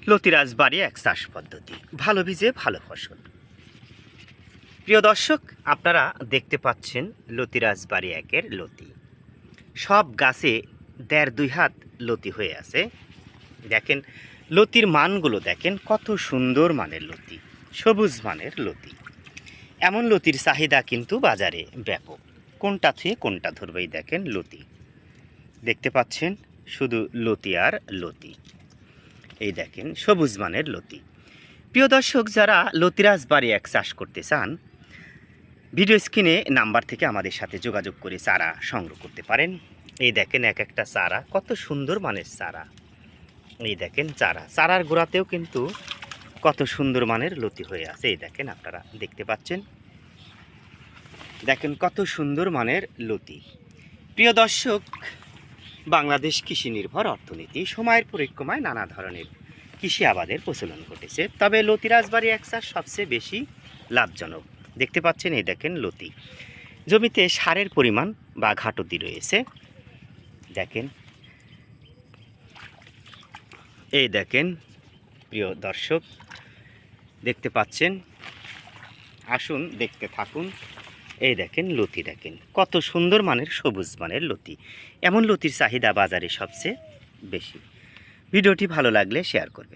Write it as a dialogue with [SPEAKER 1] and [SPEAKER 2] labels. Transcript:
[SPEAKER 1] লতিরাজবাড়ি এক চাষ পদ্ধতি, ভালো বীজে ভালো ফসল। প্রিয় দর্শক, আপনারা দেখতে পাচ্ছেন লতিরাজবাড়ি একের লতি। সব গাছে 1.5-2 হাত লতি হয়ে আছে। দেখেন লতির মানগুলো, দেখেন কত সুন্দর মানের লতি, সবুজ মানের লতি। এমন লতির চাহিদা কিন্তু বাজারে ব্যাপক। কোনটা থুয়ে কোনটা ধরবেই, দেখেন লতি দেখতে পাচ্ছেন, শুধু লতি আর লতি। এই দেখেন সবুজ মানের লতি। প্রিয় দর্শক, যারা লতিরাজবাড়ি এক চাষ করতে চান, ভিডিও স্ক্রিনে নাম্বার থেকে আমাদের সাথে যোগাযোগ করে চারা সংগ্রহ করতে পারেন। এই দেখেন এক একটা চারা, কত সুন্দর মানের চারা। এই দেখেন চারার গোড়াতেও কিন্তু কত সুন্দর মানের লতি হয়ে আছে। এই দেখেন আপনারা দেখতে পাচ্ছেন, দেখেন কত সুন্দর মানের লতি। প্রিয় দর্শক, বাংলাদেশ কৃষি নির্ভর অর্থনীতি, সময়ের পরিক্রমায় নানা ধরনের কৃষি আবাদের প্রচলন ঘটেছে, তবে লতিরাজবাড়ি এক চাষ সবচেয়ে বেশি লাভজনক। দেখতে পাচ্ছেন, এই দেখেন লতি। জমিতে সারের পরিমাণ বা ঘাটতি রয়েছে। দেখেন, এই দেখেন প্রিয় দর্শক, দেখতে পাচ্ছেন, আসুন দেখতে থাকুন। এই দেখেন লতি, দেখেন কত সুন্দর মানের সবুজ মানের লতি। এমন লতির চাহিদা বাজারে সবচেয়ে বেশি। ভিডিওটি ভালো লাগলে শেয়ার করবেন।